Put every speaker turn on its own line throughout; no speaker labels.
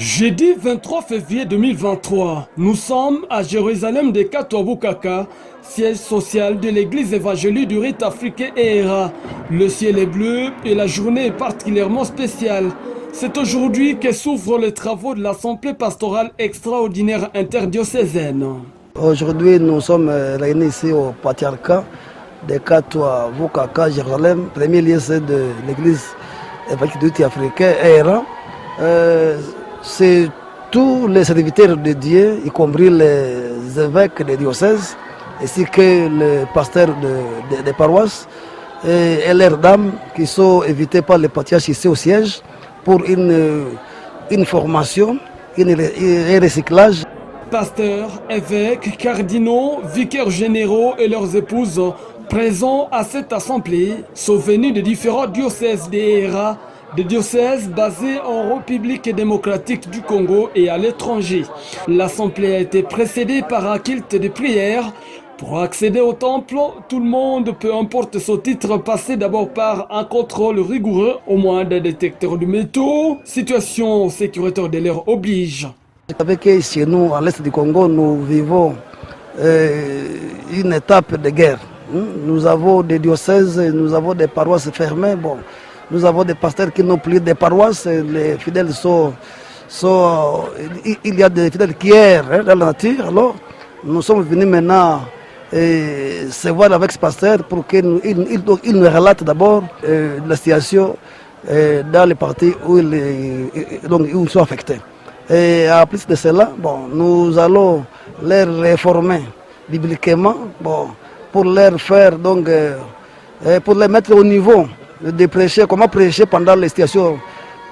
Jeudi 23 février 2023, nous sommes à Jérusalem de Katwa-Boukaka, siège social de l'église évangélique du rite africain ERA. Le ciel est bleu et la journée est particulièrement spéciale. C'est aujourd'hui que s'ouvrent les travaux de l'Assemblée pastorale extraordinaire interdiocésaine.
Aujourd'hui, nous sommes réunis ici au patriarcat de Katwa-Boukaka, Jérusalem, premier lieu de l'église évangélique du rite africain ERA. C'est tous les serviteurs de Dieu, y compris les évêques des diocèses, ainsi que les pasteurs des paroisses et leurs dames qui sont invités par les patriarches ici au siège pour une formation, un recyclage.
Pasteurs, évêques, cardinaux, vicaires généraux et leurs épouses présents à cette assemblée sont venus de différents diocèses des ERA, des diocèses basés en République démocratique du Congo et à l'étranger. L'assemblée a été précédée par un culte de prière. Pour accéder au temple, tout le monde, peu importe son titre, passait d'abord par un contrôle rigoureux, au moins d'un détecteur de métaux. Situation sécuritaire de l'heure oblige.
Vous savez que chez nous, à l'est du Congo, nous vivons une étape de guerre. Nous avons des diocèses, nous avons des paroisses fermées. Bon, nous avons des pasteurs qui n'ont plus des paroisses. Les fidèles il y a des fidèles qui errent dans la nature. Alors, nous sommes venus maintenant se voir avec ce pasteur pour qu'il nous relate d'abord la situation dans les parties où ils sont affectés. Et en plus de cela, bon, nous allons les réformer bibliquement, bon, pour leur faire donc, pour les mettre au niveau de prêcher, comment prêcher pendant les situations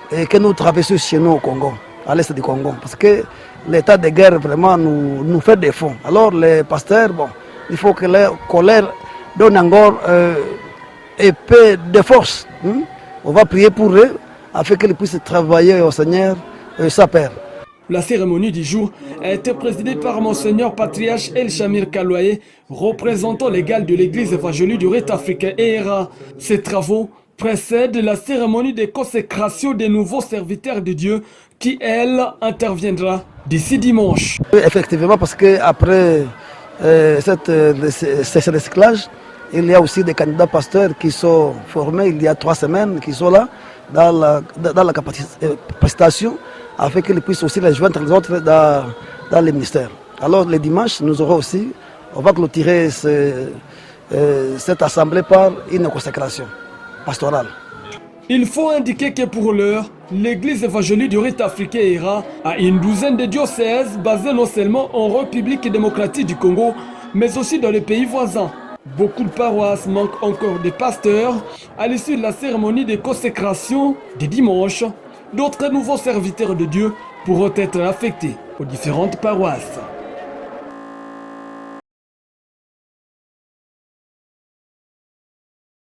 que nous traversons chez nous au Congo, à l'est du Congo. Parce que l'état de guerre vraiment nous fait défaut. Alors les pasteurs, bon, il faut que leur colère donne encore épée de force. On va prier pour eux afin qu'ils puissent travailler au Seigneur sa paix.
La cérémonie du jour a été présidée par Monseigneur Patriarche El Chamir Kalouaye, représentant légal de l'église évangélique du rite africain ERA. Ces travaux précèdent la cérémonie de consécration des nouveaux serviteurs de Dieu qui, elle, interviendra d'ici dimanche.
Effectivement, parce qu'après ce recyclage, il y a aussi des candidats pasteurs qui sont formés il y a 3 semaines, qui sont là dans la capacitation, afin qu'ils puissent aussi les joindre les autres dans les ministères. Alors le dimanche, on va clôturer cette assemblée par une consécration pastorale.
Il faut indiquer que pour l'heure, l'église évangélique du rite africain ERA a une douzaine de diocèses basés non seulement en République démocratique du Congo, mais aussi dans les pays voisins. Beaucoup de paroisses manquent encore des pasteurs. À l'issue de la cérémonie de consécration de dimanche, d'autres nouveaux serviteurs de Dieu pourront être affectés aux différentes paroisses.